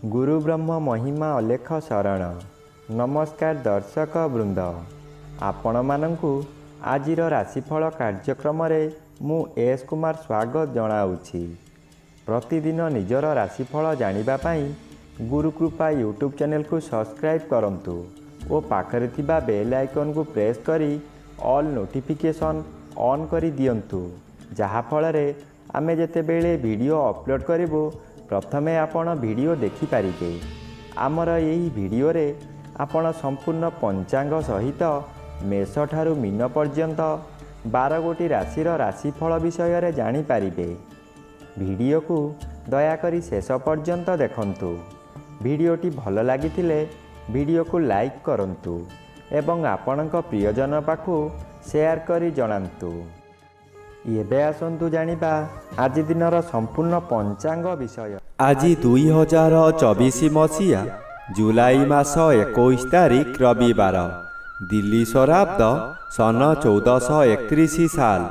गुरु ब्रह्म महिमा अलेख शरण। नमस्कार दर्शक वृंद, आपण मानंकु आजिर राशिफल कार्यक्रम मु एस कुमार स्वागत जनाऊँगी। प्रतिदिन निजर राशिफल जानिबा पाई गुरुकृपा यूट्यूब चैनल को सब्सक्राइब करंतु और पाखरे थिबा बेल आइकन को प्रेस करी ऑल नोटिफिकेशन ऑन करी दियंतु, जहा फଳରେ आमे जेतेबेले वीडियो अपलोड करिवो प्रथमे आपण वीडियो देखि पारिबे। आमर यही वीडियो रे आपण संपूर्ण पंचांग सहित मेष ठारू मीन पर्यंत 12 गोटी राशिर राशिफल विषय रे जानि पारिबे। वीडियो को दया करी शेष पर्यंत देखंतु। वीडियोटी भल लागिथिले वीडियो को लाइक करंतु एवं आपणक प्रियजन पाखु शेयर करी जणांतु। एबे आसंतु जानिबा आज दिनर संपूर्ण पंचांग विषय। आज 2024 मसीहा जुलाई मास 21 तारिख रविवार, दिल्ली शराब्द सन 1431 साल,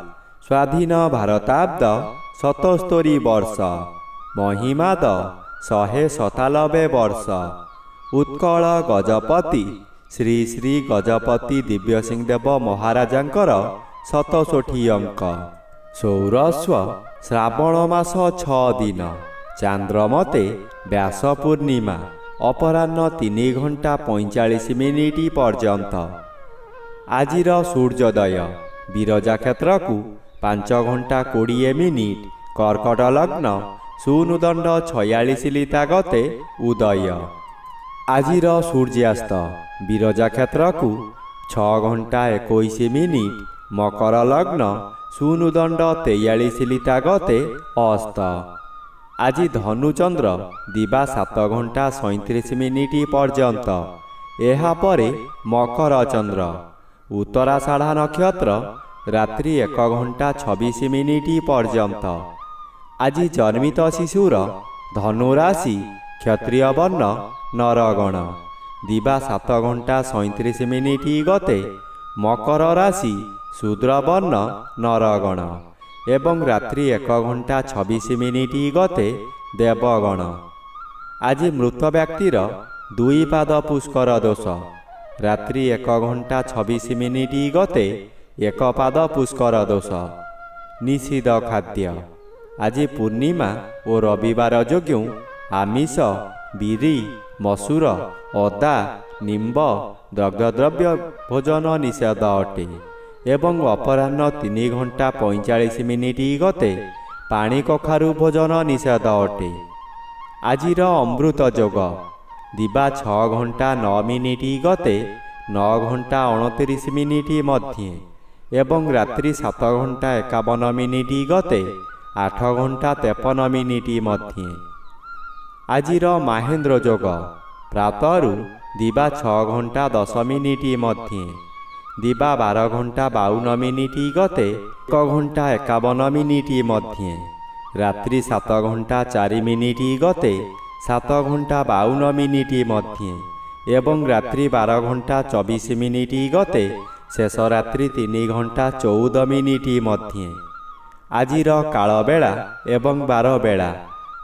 स्वाधीन भारताब्द 77 वर्ष, महिमाद 197 वर्ष। उत्कल गजपति श्री श्री गजपति दिव्यसिंह देव महाराजांकर 67 अंक। सौरस्व श्रावण मास 6 दिन, चांद्रमते व्यास पूर्णिमा अपराह्न 3 घंटा 45 मिनिट पर्यंत। आजिर सूर्योदय विरजा क्षेत्र को 5 घंटा 20 मिनिट, कर्कट लग्न सुनुदंड 46 लिता गते उदय। आजिर सूर्यास्त विरजा क्षेत्र को 6 घंटा 21 मिनिट, मकर लग्न सुनुदंड 43 लिता गते अस्त। आज धनुचंद्र दिवा 7 घंटा 37 मिनिट पर्यंत, एहा परे मकर चंद्र। उत्तराषाढ़ नक्षत्र रात्रि 1 घंटा 26 मिनिट पर्यंत। आज जन्मित शिशुर धनुराशि क्षत्रिय वर्ण नरगण, दिवा 7 घंटा 37 मिनिट गते मकर राशि शूद्र वर्ण नरगण एवं रात्रि 1 घंटा 26 मिनिट गते देवगण। आज मृत व्यक्तिर 2 पाद पुष्कर दोष, रात्रि 1 घंटा 26 मिनिट गते 1 पाद पुष्कर दोष। निषिद्ध खाद्य। आज पूर्णिमा और रविवार जोग्यु आमिष, बिरी, मसूर, अदा, निम्ब, दग्धद्रव्य भोजन निषेध अटे एवं अपराह्न 3 घंटा 45 मिनिट गते पानी कखारु भोजन निषेध अटे। आजिर अमृत जोग दिवा 6 घंटा 9 मिनिट गते 9 घंटा 29 मिनिट मध्य एवं रात्रि 7 घंटा 51 मिनिट गते 8 घंटा 53 मिनिट मध्य। आजिर महेन्द्र जोग प्रातरु दिवा 6 घंटा 10 मिनिट मध्य, दिवा 12 घंटा 52 मिनिट गते 1 घंटा 51 मिनिट मध्य, रात्रि 7 घंटा 4 मिनिट गते 7 घंटा 52 मिनिट मध्य एवं रात्रि 12 घंटा 24 मिनिट गते शेष रात्रि 3 घंटा 14 मिनिट मध्य। आजिर काल बेला एवं 12 बेला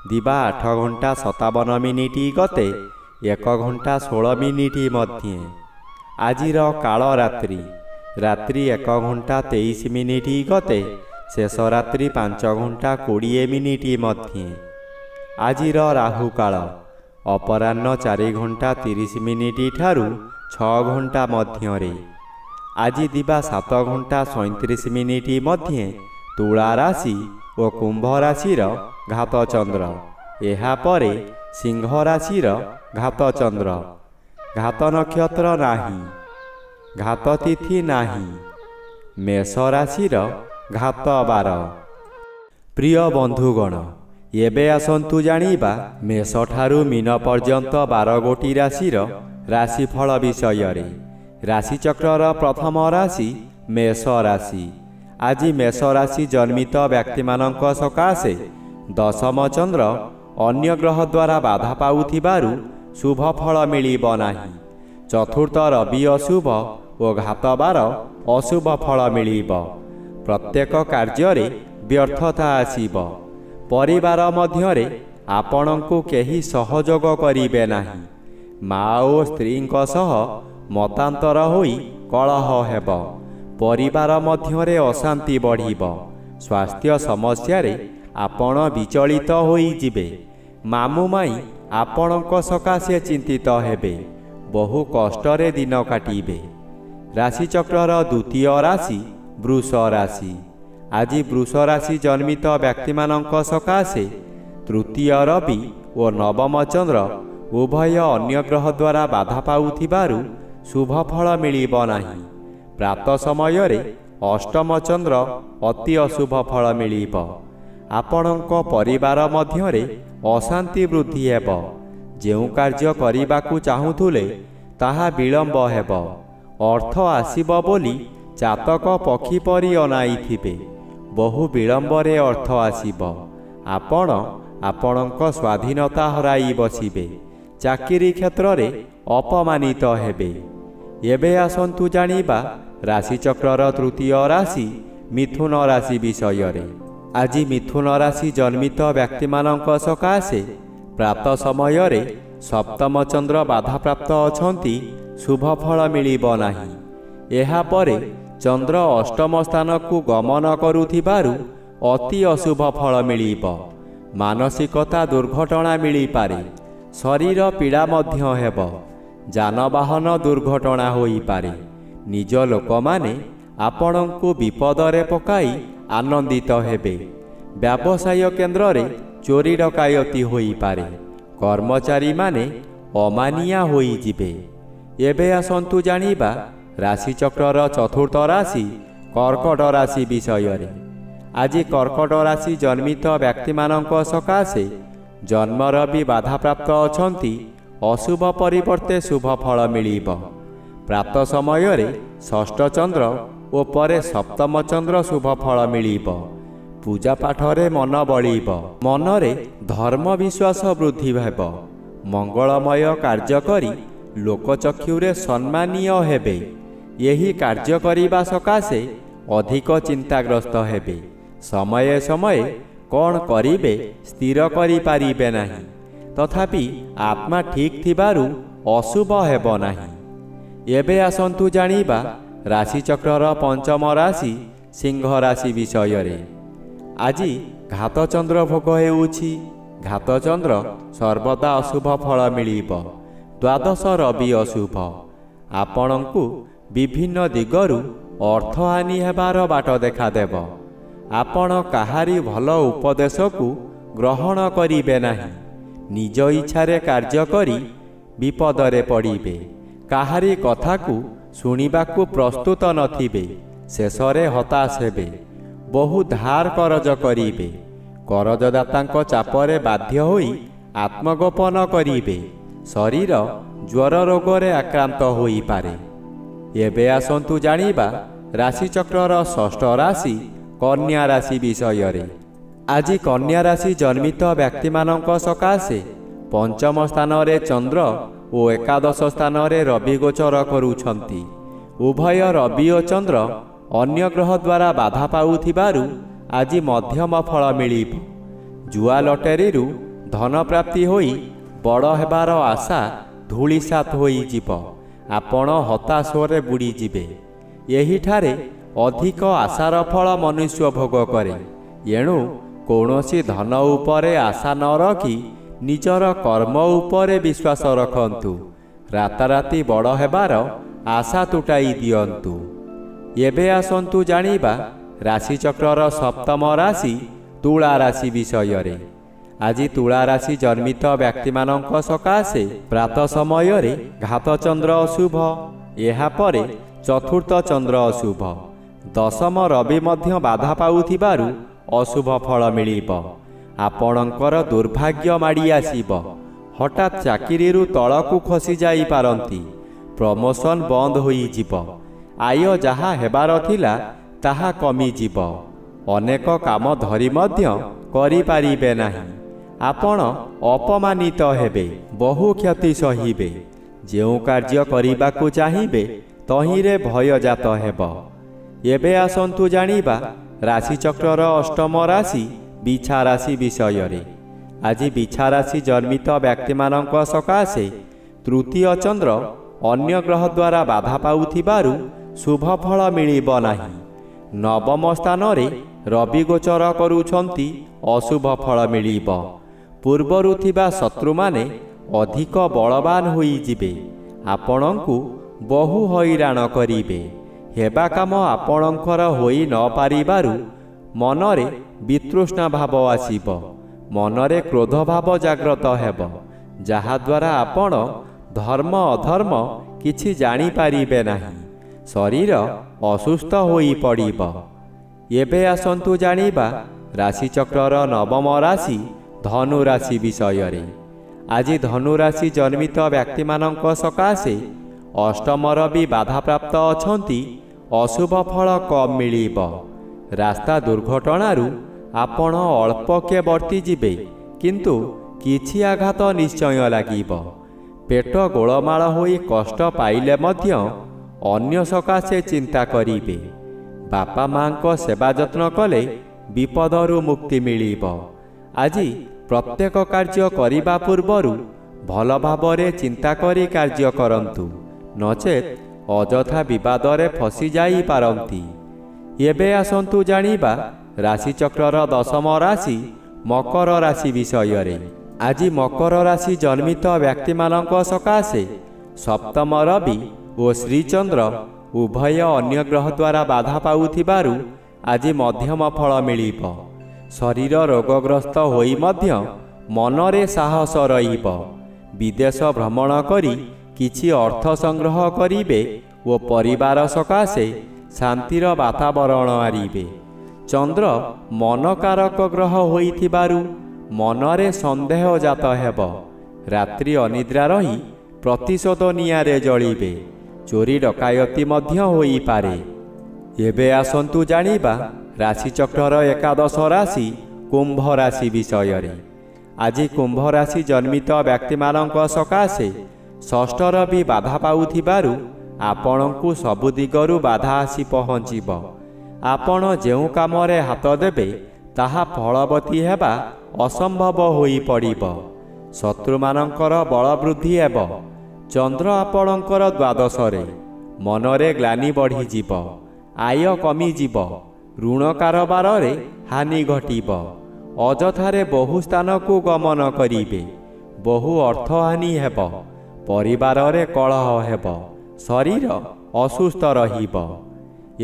दिवा 8 घंटा 57 मिनिट गते 1 घंटा 16 मिनिट मध्य। आजिर काल रात्रि रात्रि 1 घंटा 23 मिनिट गते शेष रात्रि 5 घंटा 20 मिनिट मध्य। आजिर राहु काल अपराह्न 4 घंटा 30 मिनिट ठारू 6 घंटा मध्य। आज दिवा 7 घंटा 37 मिनिट मध्य तुला राशि और कुंभ राशिर घात चंद्र, एहा परे सिंह राशिर घात चंद्र। घात नक्षत्र नाही, घात तिथि नाही, मेष राशिर घात बार। प्रिय बंधुगण, एबे आसंतु जानिबा मेष ठारू मीन पर्यंत 12 गोटी राशिर राशिफल विषय रे। राशिचक्रर प्रथम राशि मेष राशि। आज मेष राशि जन्मित व्यक्ति मानक सकाशे दशम चंद्र अन्य ग्रह द्वारा बाधा पाउथिबारु शुभ फल मिलिब नाही। चतुर्थ रवि अशुभ और घात बार अशुभ फल मिलिब। प्रत्येक कार्य व्यर्थता आसीब। परिवार मध्यरे ଆପଣଙ୍କୁ କେହି ସହଯୋଗ କରିବେ ନାହିଁ। ମା ଓ ସ୍ତ୍ରୀଙ୍କ ସହ ମତାନ୍ତର ହୋଇ କଳହ ହେବ। ପରିବାର ମଧ୍ୟରେ ଅଶାନ୍ତି ବଢ଼ିବ। ସ୍ୱାସ୍ଥ୍ୟ ସମସ୍ୟାରେ ଆପଣ ବିଚଳିତ ହୋଇଯିବେ। ମାମୁଁ ମାଇଁ ଆପଣଙ୍କ ସକାଶେ ଚିନ୍ତିତ ହେବେ। ବହୁ କଷ୍ଟରେ ଦିନ କାଟିବେ। ରାଶିଚକ୍ରର ଦ୍ୱିତୀୟ ରାଶି ବୃଷ ରାଶି। ଆଜି ବୃଷ ରାଶି ଜନ୍ମିତ ବ୍ୟକ୍ତିମାନଙ୍କ ସକାଶେ ତୃତୀୟ ରବି ଓ ନବମ ଚନ୍ଦ୍ର ଉଭୟ ଅନ୍ୟ ଗ୍ରହ ଦ୍ୱାରା ବାଧା ପାଉଥିବାରୁ ଶୁଭ ଫଳ ମିଳିବ ନାହିଁ। ପ୍ରାତ ସମୟରେ ଅଷ୍ଟମ ଚନ୍ଦ୍ର ଅତି ଅଶୁଭ ଫଳ ମିଳିବ। ଆପଣଙ୍କ ପରିବାର ମଧ୍ୟରେ ଅଶାନ୍ତି ବୃଦ୍ଧି ହେବ। ଯେଉଁ କାର୍ଯ୍ୟ କରିବାକୁ ଚାହୁଁଥିଲେ ତାହା ବିଳମ୍ବ ହେବ। ଅର୍ଥ ଆସିବ ବୋଲି ଚାତକ ପକ୍ଷୀ ପରି ଅନାଇଥିବେ। ବହୁ ବିଳମ୍ବରେ ଅର୍ଥ ଆସିବ। ଆପଣ ଆପଣଙ୍କ ସ୍ୱାଧୀନତା ହରାଇ ବସିବେ। ଚାକିରି କ୍ଷେତ୍ରରେ ଅପମାନିତ ହେବେ। ଏବେ ଆସନ୍ତୁ ଜାଣିବା ରାଶିଚକ୍ରର ତୃତୀୟ ରାଶି ମିଥୁନ ରାଶି ବିଷୟରେ। ଆଜି ମିଥୁନ ରାଶି ଜନ୍ମିତ ବ୍ୟକ୍ତିମାନଙ୍କ ସକାଶେ ପ୍ରାତ ସମୟରେ ସପ୍ତମ ଚନ୍ଦ୍ର ବାଧାପ୍ରାପ୍ତ ଅଛନ୍ତି। ଶୁଭ ଫଳ ମିଳିବ ନାହିଁ। ଏହାପରେ ଚନ୍ଦ୍ର ଅଷ୍ଟମ ସ୍ଥାନକୁ ଗମନ କରୁଥିବାରୁ ଅତି ଅଶୁଭ ଫଳ ମିଳିବ। ମାନସିକତା ଦୁର୍ଘଟଣା ମିଳିପାରେ। ଶରୀର ପୀଡ଼ା ମଧ୍ୟ ହେବ। ଯାନବାହନ ଦୁର୍ଘଟଣା ହୋଇପାରେ। ନିଜ ଲୋକମାନେ ଆପଣଙ୍କୁ ବିପଦରେ ପକାଇ ଆନନ୍ଦିତ ହେବେ। ବ୍ୟବସାୟ କେନ୍ଦ୍ରରେ ଚୋରି ଡକାୟତି ହୋଇପାରେ। କର୍ମଚାରୀମାନେ ଅମାନିଆ ହୋଇଯିବେ। ଏବେ ଆସନ୍ତୁ ଜାଣିବା ରାଶିଚକ୍ରର ଚତୁର୍ଥ ରାଶି କର୍କଟ ରାଶି ବିଷୟରେ। ଆଜି କର୍କଟ ରାଶି ଜନ୍ମିତ ବ୍ୟକ୍ତିମାନଙ୍କ ସକାଶେ ଜନ୍ମର ବି ବାଧାପ୍ରାପ୍ତ ଅଛନ୍ତି। ଅଶୁଭ ପରିବର୍ତ୍ତେ ଶୁଭ ଫଳ ମିଳିବ। ପ୍ରାତ ସମୟରେ ଷଷ୍ଠ ଚନ୍ଦ୍ର ଓ ପରେ ସପ୍ତମ ଚନ୍ଦ୍ର ଶୁଭ ଫଳ ମିଳିବ। ପୂଜା ପାଠରେ ମନ ବଳିବ। ମନରେ ଧର୍ମ ବିଶ୍ୱାସ ବୃଦ୍ଧି ହେବ। ମଙ୍ଗଳମୟ କାର୍ଯ୍ୟ କରି ଲୋକଚକ୍ଷୁରେ ସମ୍ମାନୀୟ ହେବେ। ଏହି କାର୍ଯ୍ୟ କରିବା ସକାଶେ ଅଧିକ ଚିନ୍ତାଗ୍ରସ୍ତ ହେବେ। ସମୟେ ସମୟେ କ'ଣ କରିବେ ସ୍ଥିର କରିପାରିବେ ନାହିଁ। ତଥାପି ଆତ୍ମା ଠିକ୍ ଥିବାରୁ ଅଶୁଭ ହେବ ନାହିଁ। ଏବେ ଆସନ୍ତୁ ଜାଣିବା ରାଶିଚକ୍ରର ପଞ୍ଚମ ରାଶି ସିଂହ ରାଶି ବିଷୟରେ। ଆଜି ଘାତଚନ୍ଦ୍ର ଭୋଗ ହେଉଛି। ଘାତଚନ୍ଦ୍ର ସର୍ବଦା ଅଶୁଭ ଫଳ ମିଳିବ। ଦ୍ୱାଦଶ ରବି ଅଶୁଭ। ଆପଣଙ୍କୁ ବିଭିନ୍ନ ଦିଗରୁ ଅର୍ଥହାନି ହେବାର ବାଟ ଦେଖାଦେବ। ଆପଣ କାହାରି ଭଲ ଉପଦେଶକୁ ଗ୍ରହଣ କରିବେ ନାହିଁ। ନିଜ ଇଚ୍ଛାରେ କାର୍ଯ୍ୟ କରି ବିପଦରେ ପଡ଼ିବେ। କାହାରି କଥାକୁ ଶୁଣିବାକୁ ପ୍ରସ୍ତୁତ ନଥିବେ। ଶେଷରେ ହତାଶ ହେବେ। ବହୁ ଧାର କରଜ କରିବେ। କରଜଦାତାଙ୍କ ଚାପରେ ବାଧ୍ୟ ହୋଇ ଆତ୍ମଗୋପନ କରିବେ। ଶରୀର ଜ୍ୱର ରୋଗରେ ଆକ୍ରାନ୍ତ ହୋଇପାରେ। ଏବେ ଆସନ୍ତୁ ଜାଣିବା ରାଶିଚକ୍ରର ଷଷ୍ଠ ରାଶି କନ୍ୟା ରାଶି ବିଷୟରେ। ଆଜି କନ୍ୟା ରାଶି ଜନ୍ମିତ ବ୍ୟକ୍ତିମାନଙ୍କ ସକାଶେ ପଞ୍ଚମ ସ୍ଥାନରେ ଚନ୍ଦ୍ର ଓ ଏକାଦଶ ସ୍ଥାନରେ ରବି ଗୋଚର କରୁଛନ୍ତି। ଉଭୟ ରବି ଓ ଚନ୍ଦ୍ର ଅନ୍ୟ ଗ୍ରହ ଦ୍ୱାରା ବାଧା ପାଉଥିବାରୁ ଆଜି ମଧ୍ୟମ ଫଳ ମିଳିବ। ଜୁଆ ଲଟେରୀରୁ ଧନ ପ୍ରାପ୍ତି ହୋଇ ବଡ଼ ହେବାର ଆଶା ଧୂଳିସାତ୍ ହୋଇଯିବ। ଆପଣ ହତାଶରେ ବୁଡ଼ିଯିବେ। ଏହିଠାରେ ଅଧିକ ଆଶାର ଫଳ ମନୁଷ୍ୟ ଭୋଗ କରେ। ଏଣୁ କୌଣସି ଧନ ଉପରେ ଆଶା ନ ରଖି ନିଜର କର୍ମ ଉପରେ ବିଶ୍ୱାସ ରଖନ୍ତୁ। ରାତାରାତି ବଡ଼ ହେବାର ଆଶା ତୁଟାଇ ଦିଅନ୍ତୁ। ଏବେ ଆସନ୍ତୁ ଜାଣିବା ରାଶିଚକ୍ରର ସପ୍ତମ ରାଶି ତୁଳା ରାଶି ବିଷୟରେ। ଆଜି ତୁଳା ରାଶି ଜନ୍ମିତ ବ୍ୟକ୍ତିମାନଙ୍କ ସକାଶେ ପ୍ରାତ ସମୟରେ ଘାତଚନ୍ଦ୍ର ଅଶୁଭ। ଏହାପରେ ଚତୁର୍ଥ ଚନ୍ଦ୍ର ଅଶୁଭ। ଦଶମ ରବି ମଧ୍ୟ ବାଧା ପାଉଥିବାରୁ ଅଶୁଭ ଫଳ ମିଳିବ। ଆପଣଙ୍କର ଦୁର୍ଭାଗ୍ୟ ମାଡ଼ି ଆସିବ। ହଠାତ୍ ଚାକିରିରୁ ତଳକୁ ଖସି ଯାଇପାରନ୍ତି। ପ୍ରମୋସନ୍ ବନ୍ଦ ହୋଇଯିବ। ଆୟ ଯାହା ହେବାର ଥିଲା ତାହା କମିଯିବ। ଅନେକ କାମ ଧରି ମଧ୍ୟ କରିପାରିବେ ନାହିଁ। ଆପଣ ଅପମାନିତ ହେବେ। ବହୁ କ୍ଷତି ସହିବେ। ଯେଉଁ କାର୍ଯ୍ୟ କରିବାକୁ ଚାହିଁବେ ତହିଁରେ ଭୟଜାତ ହେବ। ଏବେ ଆସନ୍ତୁ ଜାଣିବା ରାଶିଚକ୍ରର ଅଷ୍ଟମ ରାଶି ବିଛା ରାଶି ବିଷୟରେ। ଆଜି ବିଛା ରାଶି ଜନ୍ମିତ ବ୍ୟକ୍ତିମାନଙ୍କ ସକାଶେ ତୃତୀୟ ଚନ୍ଦ୍ର ଅନ୍ୟ ଗ୍ରହ ଦ୍ୱାରା ବାଧା ପାଉଥିବାରୁ ଶୁଭ ଫଳ ମିଳିବ ନାହିଁ। ନବମ ସ୍ଥାନରେ ରବି ଗୋଚର କରୁଛନ୍ତି, ଅଶୁଭ ଫଳ ମିଳିବ। ପୂର୍ବରୁ ଥିବା ଶତ୍ରୁମାନେ ଅଧିକ ବଳବାନ ହୋଇଯିବେ, ଆପଣଙ୍କୁ ବହୁ ହଇରାଣ କରିବେ। ହେବା କାମ ଆପଣଙ୍କର ହୋଇ ନ ପାରିବାରୁ ମନରେ ବିତୃଷ୍ଣା ଭାବ ଆସିବ, ମନରେ କ୍ରୋଧ ଭାବ ଜାଗ୍ରତ ହେବ, ଯାହାଦ୍ୱାରା ଆପଣ ଧର୍ମ ଅଧର୍ମ କିଛି ଜାଣିପାରିବେ ନାହିଁ। ଶରୀର ଅସୁସ୍ଥ ହୋଇପଡ଼ିବ। ଏବେ ଆସନ୍ତୁ ଜାଣିବା ରାଶିଚକ୍ରର ନବମ ରାଶି ଧନୁ ରାଶି ବିଷୟରେ। ଆଜି ଧନୁ ରାଶି ଜନ୍ମିତ ବ୍ୟକ୍ତିମାନଙ୍କ ସକାଶେ ଅଷ୍ଟମର ବି ବାଧାପ୍ରାପ୍ତ ଅଛନ୍ତି, ଅଶୁଭ ଫଳ କମ୍ ମିଳିବ। ରାସ୍ତା ଦୁର୍ଘଟଣାରୁ ଆପଣ ଅଳ୍ପକେ ବର୍ତ୍ତିଯିବେ, କିନ୍ତୁ କିଛି ଆଘାତ ନିଶ୍ଚୟ ଲାଗିବ। ପେଟ ଗୋଳମାଳ ହୋଇ କଷ୍ଟ ପାଇଲେ ମଧ୍ୟ ଅନ୍ୟ ସକାଶେ ଚିନ୍ତା କରିବେ। ବାପା ମାଙ୍କ ସେବା ଯତ୍ନ କଲେ ବିପଦରୁ ମୁକ୍ତି ମିଳିବ। ଆଜି ପ୍ରତ୍ୟେକ କାର୍ଯ୍ୟ କରିବା ପୂର୍ବରୁ ଭଲ ଭାବରେ ଚିନ୍ତା କରି କାର୍ଯ୍ୟ କରନ୍ତୁ, ନଚେତ୍ ଅଯଥା ବିବାଦରେ ଫସି ଯାଇପାରନ୍ତି। ଏବେ ଆସନ୍ତୁ ଜାଣିବା ରାଶିଚକ୍ରର ଦଶମ ରାଶି ମକର ରାଶି ବିଷୟରେ। ଆଜି ମକର ରାଶି ଜନ୍ମିତ ବ୍ୟକ୍ତିମାନଙ୍କ ସକାଶେ ସପ୍ତମ ରବି ଓ ଶ୍ରୀଚନ୍ଦ୍ର ଉଭୟ ଅନ୍ୟ ଗ୍ରହ ଦ୍ୱାରା ବାଧା ପାଉଥିବାରୁ ଆଜି ମଧ୍ୟମ ଫଳ ମିଳିବ। ଶରୀର ରୋଗଗ୍ରସ୍ତ ହୋଇ ମଧ୍ୟ ମନରେ ସାହସ ରହିବ। ବିଦେଶ ଭ୍ରମଣ କରି କିଛି ଅର୍ଥ ସଂଗ୍ରହ କରିବେ ଓ ପରିବାର ସକାଶେ ଶାନ୍ତିର ବାତାବରଣ ଆଣିବେ। ଚନ୍ଦ୍ର ମନକାରକ ଗ୍ରହ ହୋଇଥିବାରୁ ମନରେ ସନ୍ଦେହ ଜାତ ହେବ। ରାତ୍ରି ଅନିଦ୍ରା ରହି ପ୍ରତିଶୋଧ ନିଆଁରେ ଜଳିବେ। ଚୋରି ଡକାୟତି ମଧ୍ୟ ହୋଇପାରେ। ଏବେ ଆସନ୍ତୁ ଜାଣିବା ରାଶିଚକ୍ରର ଏକାଦଶ ରାଶି କୁମ୍ଭ ରାଶି ବିଷୟରେ। ଆଜି କୁମ୍ଭ ରାଶି ଜନ୍ମିତ ବ୍ୟକ୍ତିମାନଙ୍କ ସକାଶେ ଷଷ୍ଠର ବି ବାଧା ପାଉଥିବାରୁ ଆପଣଙ୍କୁ ସବୁ ଦିଗରୁ ବାଧା ଆସି ପହଞ୍ଚିବ। ଆପଣ ଯେଉଁ କାମରେ ହାତ ଦେବେ ତାହା ଫଳବତୀ ହେବା ଅସମ୍ଭବ ହୋଇପଡ଼ିବ। ଶତ୍ରୁମାନଙ୍କର ବଳ ବୃଦ୍ଧି ହେବ। ଚନ୍ଦ୍ର ଆପଣଙ୍କର ଦ୍ୱାଦଶରେ। ମନରେ ଗ୍ଲାନି ବଢ଼ିଯିବ, ଆୟ କମିଯିବ, ଋଣ କାରବାରରେ ହାନି ଘଟିବ। ଅଯଥାରେ ବହୁ ସ୍ଥାନକୁ ଗମନ କରିବେ। ବହୁ ଅର୍ଥହାନି ହେବ। ପରିବାରରେ କଳହ ହେବ। ଶରୀର ଅସୁସ୍ଥ ରହିବ।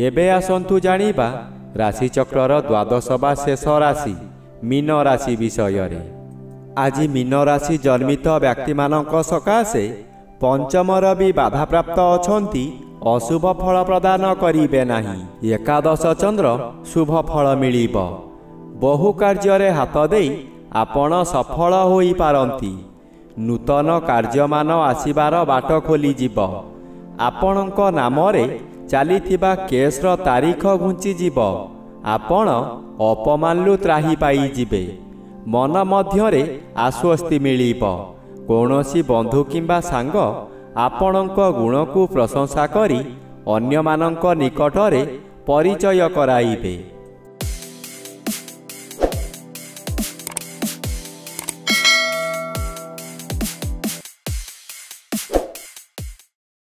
ଏବେ ଆସନ୍ତୁ ଜାଣିବା ରାଶିଚକ୍ରର ଦ୍ୱାଦଶ ବା ଶେଷ ରାଶି ମୀନ ରାଶି ବିଷୟରେ। ଆଜି ମୀନ ରାଶି ଜନ୍ମିତ ବ୍ୟକ୍ତିମାନଙ୍କ ସକାଶେ ପଞ୍ଚମର ବି ବାଧାପ୍ରାପ୍ତ ଅଛନ୍ତି, ଅଶୁଭ ଫଳ ପ୍ରଦାନ କରିବେ ନାହିଁ। ଏକାଦଶ ଚନ୍ଦ୍ର ଶୁଭ ଫଳ ମିଳିବ। ବହୁ କାର୍ଯ୍ୟରେ ହାତ ଦେଇ ଆପଣ ସଫଳ ହୋଇପାରନ୍ତି। ନୂତନ କାର୍ଯ୍ୟମାନ ଆସିବାର ବାଟ ଖୋଲିଯିବ। ଆପଣଙ୍କ ନାମରେ ଚାଲିଥିବା କେସ୍ର ତାରିଖ ଘୁଞ୍ଚିଯିବ। ଆପଣ ଅପମାନରୁ ତ୍ରାହି ପାଇଯିବେ। ମନ ମଧ୍ୟରେ ଆଶ୍ୱସ୍ତି ମିଳିବ। କୌଣସି ବନ୍ଧୁ କିମ୍ବା ସାଙ୍ଗ ଆପଣଙ୍କ ଗୁଣକୁ ପ୍ରଶଂସା କରି ଅନ୍ୟମାନଙ୍କ ନିକଟରେ ପରିଚୟ କରାଇବେ।